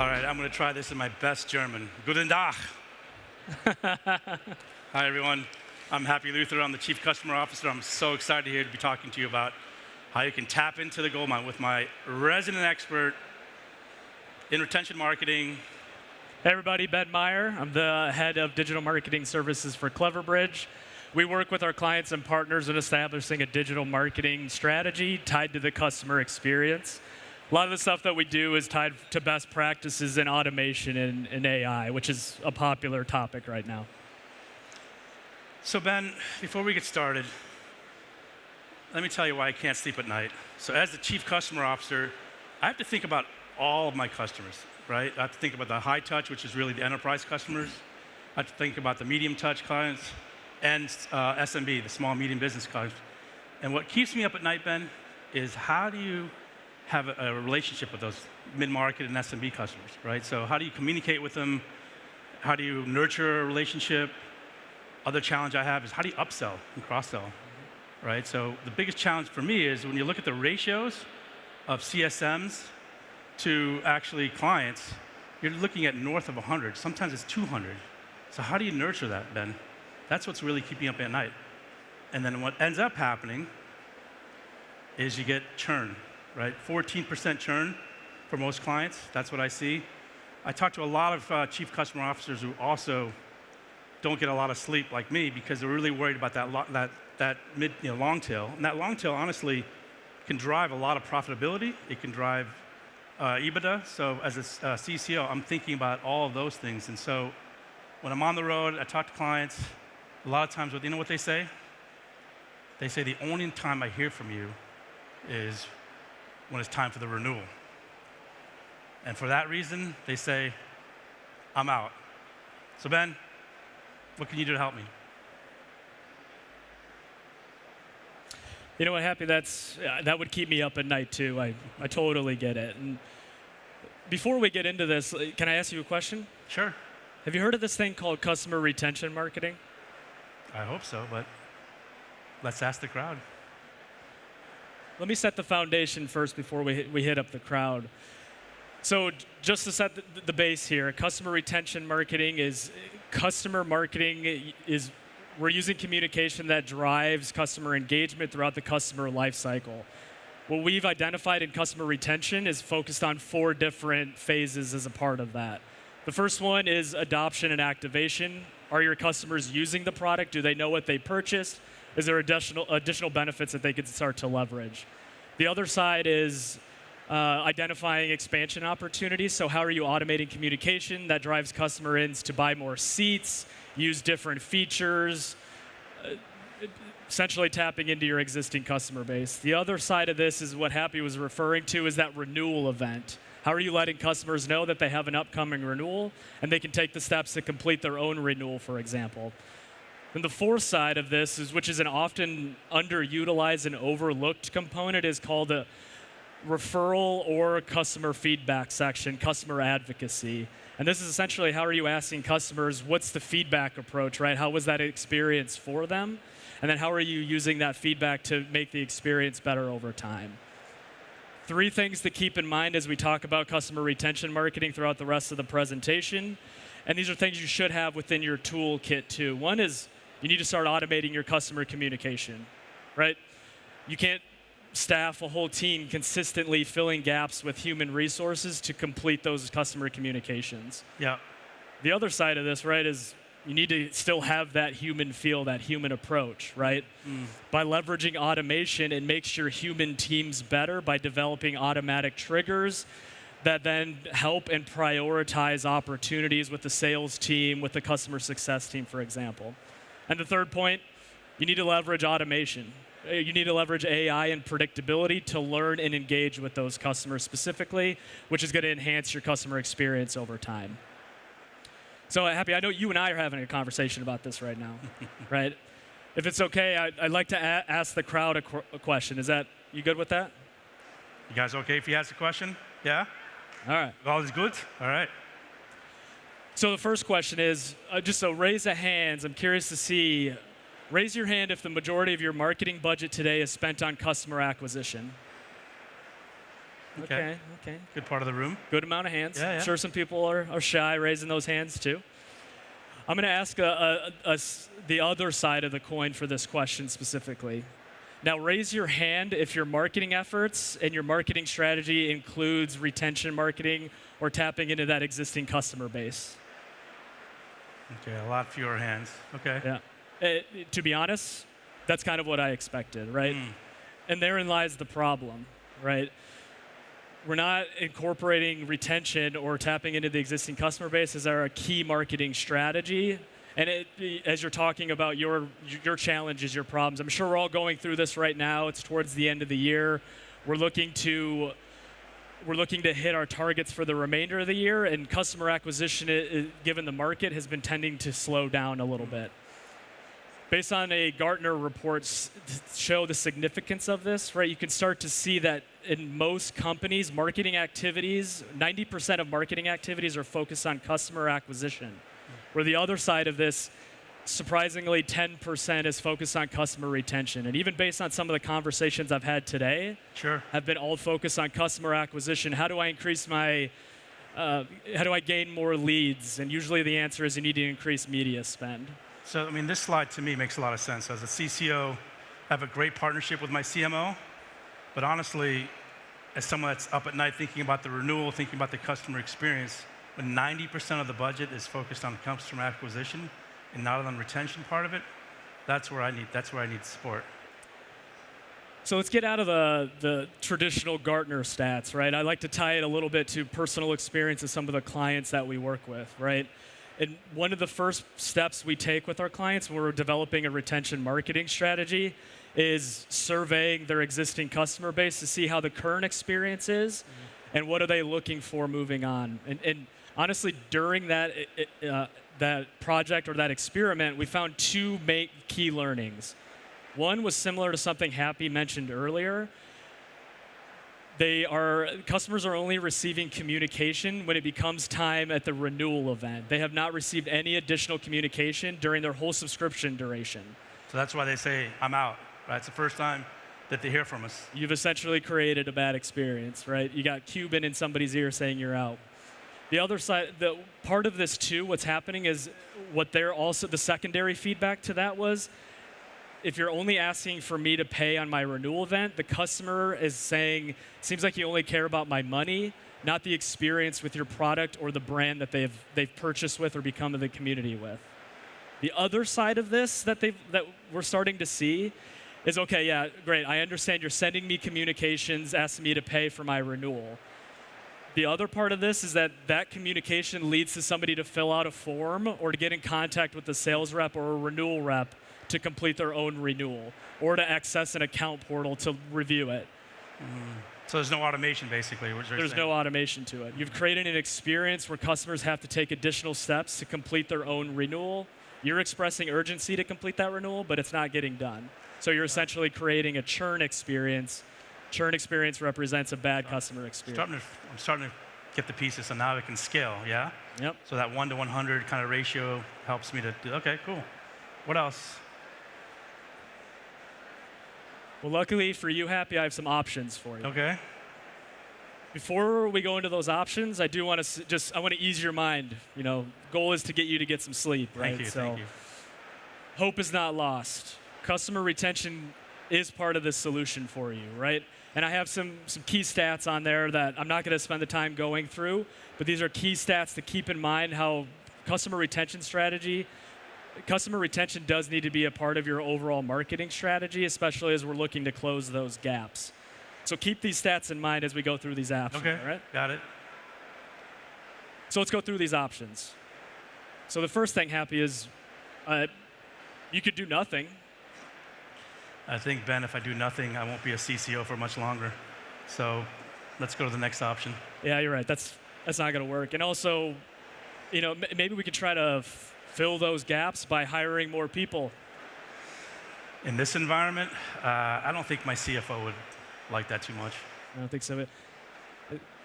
All right, I'm going to try this in my best German. Guten Tag. Hi, everyone. I'm Happy Luther. I'm the Chief Customer Officer. I'm so excited here to be talking to you about how you can tap into the gold mine with my resident expert in retention marketing. Hey, everybody. Ben Meyer. I'm the head of digital marketing services for Cleverbridge. We work with our clients and partners in establishing a digital marketing strategy tied to the customer experience. A lot of the stuff that we do is tied to best practices in automation and AI, which is a popular topic right now. So Ben, before we get started, let me tell you why I can't sleep at night. So as the Chief Customer Officer, I have to think about all of my customers, right? I have to think about the high touch, which is really the enterprise customers. I have to think about the medium touch clients and SMB, the small medium business clients. And what keeps me up at night, Ben, is how do you have a relationship with those mid-market and SMB customers, right? So how do you communicate with them? How do you nurture a relationship? Other challenge I have is how do you upsell and cross-sell, right? So the biggest challenge for me is when you look at the ratios of CSMs to actually clients, you're looking at north of 100. Sometimes it's 200. So how do you nurture that, Ben? That's what's really keeping me up at night. And then what ends up happening is you get churn, right? 14% churn for most clients. That's what I see. I talk to a lot of chief customer officers who also don't get a lot of sleep like me because they're really worried about that mid, long tail. And that long tail, honestly, can drive a lot of profitability. It can drive EBITDA. So as a CCO, I'm thinking about all of those things. And so when I'm on the road, I talk to clients. A lot of times, you know what they say? They say the only time I hear from you is when it's time for the renewal. And for that reason, they say, I'm out. So Ben, what can you do to help me? You know what, Happy, that would keep me up at night too. I totally get it. And before we get into this, can I ask you a question? Sure. Have you heard of this thing called customer retention marketing? I hope so, but let's ask the crowd. Let me set the foundation first before we hit up the crowd. So just to set the base here, customer retention marketing is we're using communication that drives customer engagement throughout the customer life cycle. What we've identified in customer retention is focused on 4 different phases as a part of that. The first one is adoption and activation. Are your customers using the product? Do they know what they purchased? Is there additional benefits that they could start to leverage? The other side is identifying expansion opportunities. So how are you automating communication that drives customer ins to buy more seats, use different features, essentially tapping into your existing customer base. The other side of this is what Happy was referring to is that renewal event. How are you letting customers know that they have an upcoming renewal and they can take the steps to complete their own renewal, for example? And the fourth side of this, which is an often underutilized and overlooked component, is called a referral or customer feedback section, customer advocacy. And this is essentially how are you asking customers, what's the feedback approach, right? How was that experience for them? And then how are you using that feedback to make the experience better over time? 3 things to keep in mind as we talk about customer retention marketing throughout the rest of the presentation. And these are things you should have within your toolkit too. One is you need to start automating your customer communication, right? You can't staff a whole team consistently filling gaps with human resources to complete those customer communications. Yeah. The other side of this, right, is you need to still have that human feel, that human approach, right? By leveraging automation, it makes your human teams better by developing automatic triggers that then help and prioritize opportunities with the sales team, with the customer success team, for example. And the third point, you need to leverage automation. You need to leverage AI and predictability to learn and engage with those customers specifically, which is going to enhance your customer experience over time. So Happy, I know you and I are having a conversation about this right now, right? If it's okay, I'd like to ask the crowd a question. Is that, you good with that? You guys okay if he asks a question? Yeah? All right. All is good? All right. So the first question is, just so raise of hands, I'm curious to see, raise your hand if the majority of your marketing budget today is spent on customer acquisition. Okay. Good part of the room. Good amount of hands. Yeah. I'm sure some people are shy raising those hands too. I'm going to ask the other side of the coin for this question specifically. Now, raise your hand if your marketing efforts and your marketing strategy includes retention marketing or tapping into that existing customer base. Okay, a lot fewer hands. Okay. Yeah. To be honest, that's kind of what I expected, right? And therein lies the problem, right? We're not incorporating retention or tapping into the existing customer base as our key marketing strategy. And as you're talking about your challenges, your problems, I'm sure we're all going through this right now. It's towards the end of the year. We're looking to hit our targets for the remainder of the year, and customer acquisition, given the market, has been tending to slow down a little bit. Based on a Gartner report show the significance of this, right? You can start to see that in most companies, marketing activities, 90% of marketing activities are focused on customer acquisition. Where the other side of this, surprisingly, 10% is focused on customer retention. And even based on some of the conversations I've had today, have been all focused on customer acquisition. How do I increase my, how do I gain more leads? And usually the answer is you need to increase media spend. So, I mean, this slide to me makes a lot of sense. As a CCO, I have a great partnership with my CMO, but honestly, as someone that's up at night thinking about the renewal, thinking about the customer experience, when 90% of the budget is focused on customer acquisition and not on the retention part of it, that's where I need support. So let's get out of the traditional Gartner stats, right? I like to tie it a little bit to personal experience of some of the clients that we work with, right? And one of the first steps we take with our clients when we're developing a retention marketing strategy is surveying their existing customer base to see how the current experience is and what are they looking for moving on. And honestly, during that project or that experiment, we found two main key learnings. One was similar to something Happy mentioned earlier. Customers are only receiving communication when it becomes time at the renewal event. They have not received any additional communication during their whole subscription duration. So that's why they say, I'm out. Right? It's the first time that they hear from us. You've essentially created a bad experience, right? You got Cuban in somebody's ear saying you're out. The other side, the part of this too, what's happening is the secondary feedback to that was, if you're only asking for me to pay on my renewal event, the customer is saying, seems like you only care about my money, not the experience with your product or the brand that they've purchased with or become in the community with. The other side of this that we're starting to see is, okay, yeah, great, I understand you're sending me communications, asking me to pay for my renewal. The other part of this is that communication leads to somebody to fill out a form or to get in contact with the sales rep or a renewal rep to complete their own renewal or to access an account portal to review it. So there's no automation, basically. There's no automation to it. You've created an experience where customers have to take additional steps to complete their own renewal. You're expressing urgency to complete that renewal, but it's not getting done. So you're essentially creating a churn experience. Churn experience represents a bad customer experience. I'm starting to get the pieces, so now it can scale, yeah? Yep. So that 1 to 100 kind of ratio helps me to do, okay, cool. What else? Well, luckily for you, Happy, I have some options for you. Okay. Before we go into those options, I do want to I want to ease your mind. You know, goal is to get you to get some sleep, right? Thank you. Hope is not lost. Customer retention is part of the solution for you, right? And I have some key stats on there that I'm not going to spend the time going through, but these are key stats to keep in mind how customer retention does need to be a part of your overall marketing strategy, especially as we're looking to close those gaps. So keep these stats in mind as we go through these options. Okay, all right? got it. So let's go through these options. So the first thing, Happy, is you could do nothing. I think, Ben, if I do nothing, I won't be a CCO for much longer. So let's go to the next option. Yeah, you're right. That's not going to work. And also, you know, maybe we could try to fill those gaps by hiring more people. In this environment, I don't think my CFO would like that too much. I don't think so.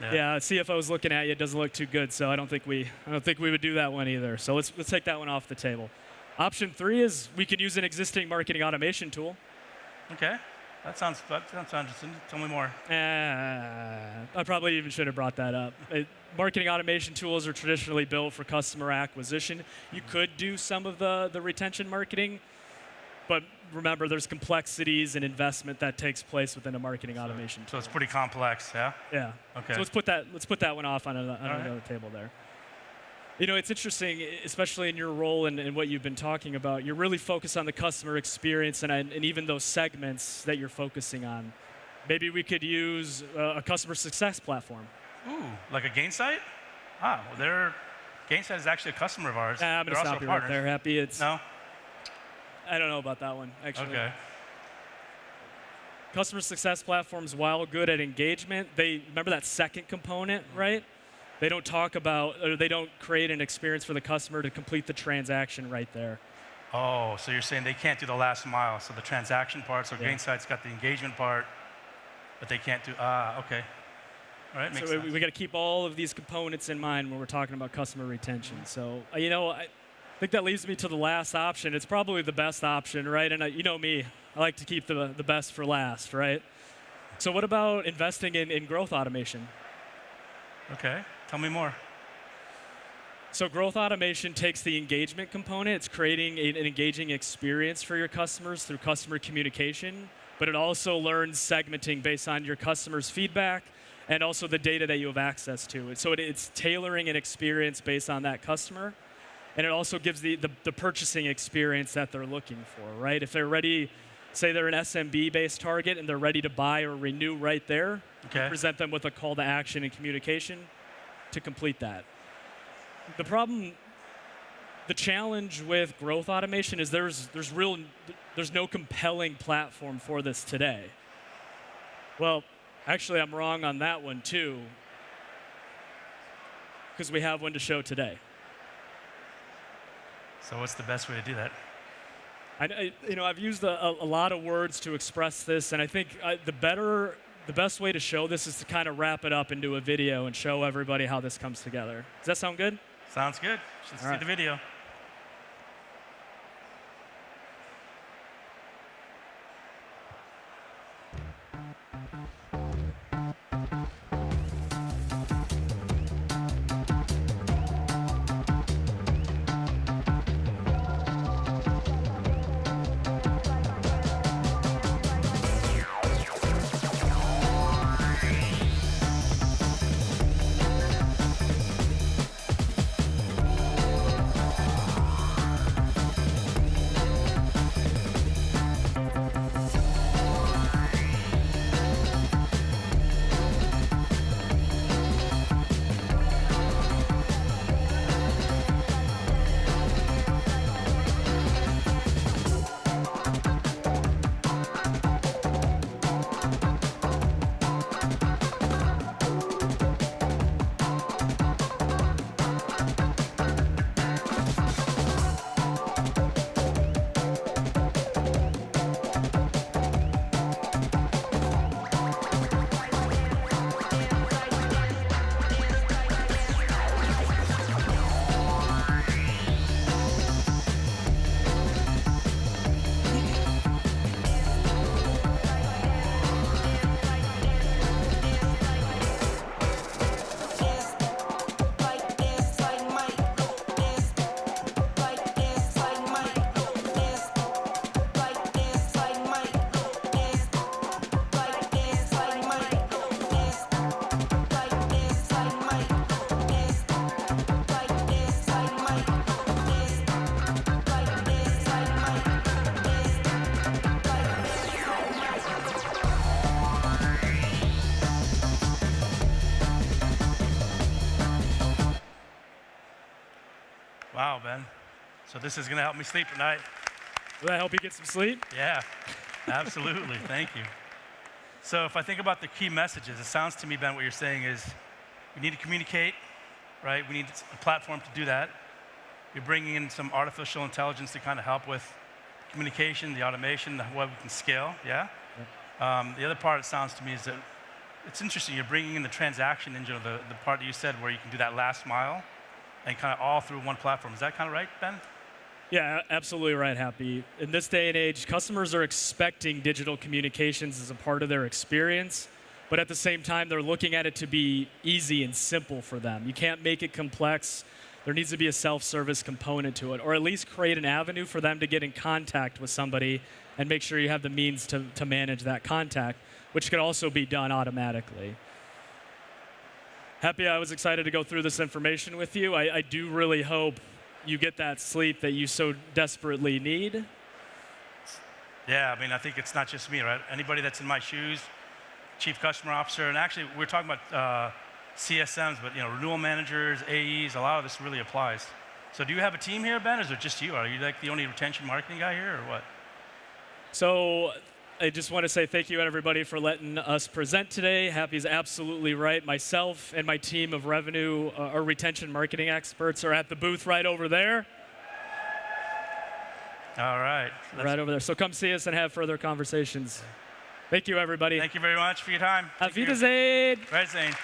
Yeah, CFO's looking at you. It doesn't look too good, so I don't think we would do that one either. So let's take that one off the table. Option 3 is we could use an existing marketing automation tool. Okay. That sounds interesting. Tell me more. I probably even should have brought that up. Marketing automation tools are traditionally built for customer acquisition. You could do some of the retention marketing, but remember, there's complexities and investment that takes place within a marketing automation tool. So it's pretty complex, yeah? Yeah. Okay. So let's put that one off on another table there. You know, it's interesting, especially in your role and what you've been talking about. You're really focused on the customer experience and even those segments that you're focusing on. Maybe we could use a customer success platform. Ooh, like a Gainsight? Well, Gainsight is actually a customer of ours. I'm going to stop you right there, Happy. No? I don't know about that one, actually. Okay. Customer success platforms, while good at engagement, remember that second component, right? They don't talk about, or they don't create an experience for the customer to complete the transaction right there. Oh, so you're saying they can't do the last mile. So the transaction part, so Gainsight's got the engagement part, but they can't do, okay. All right, makes sense. We got to keep all of these components in mind when we're talking about customer retention. So, you know, I think that leads me to the last option. It's probably the best option, right? And you know me, I like to keep the best for last, right? So what about investing in growth automation? Okay, tell me more. So growth automation takes the engagement component. It's creating an engaging experience for your customers through customer communication, but it also learns segmenting based on your customers' feedback and also the data that you have access to. So it's tailoring an experience based on that customer, and it also gives the purchasing experience that they're looking for, right? If they're ready, say they're an SMB-based target and they're ready to buy or renew right there, okay, present them with a call to action and communication to complete that. The challenge with growth automation is there's no compelling platform for this today. Well, actually, I'm wrong on that one too, because we have one to show today. So what's the best way to do that? I've used a lot of words to express this, and I think the best way to show this is to kind of wrap it up into a video and show everybody how this comes together. Does that sound good? Sounds good. Let's see the video. Wow, Ben. So this is going to help me sleep tonight. Will that help you get some sleep? Yeah, absolutely. Thank you. So if I think about the key messages, it sounds to me, Ben, what you're saying is we need to communicate, right? We need a platform to do that. You're bringing in some artificial intelligence to kind of help with communication, the automation, what we can scale, yeah? The other part, it sounds to me, is that it's interesting. You're bringing in the transaction engine, the part that you said where you can do that last mile and kind of all through one platform. Is that kind of right, Ben? Yeah, absolutely right, Happy. In this day and age, customers are expecting digital communications as a part of their experience, but at the same time, they're looking at it to be easy and simple for them. You can't make it complex. There needs to be a self-service component to it, or at least create an avenue for them to get in contact with somebody and make sure you have the means to manage that contact, which could also be done automatically. Happy, I was excited to go through this information with you. I do really hope you get that sleep that you so desperately need. Yeah, I mean, I think it's not just me, right? Anybody that's in my shoes, chief customer officer, and actually we're talking about CSMs, but renewal managers, AEs, a lot of this really applies. So do you have a team here, Ben, or is it just you? Are you like the only retention marketing guy here, or what? So I just want to say thank you, everybody, for letting us present today. Happy's absolutely right. Myself and my team of revenue or retention marketing experts are at the booth right over there. All right. Right over there. So come see us and have further conversations. Thank you, everybody. Thank you very much for your time. Auf Wiedersehen. Wiedersehen.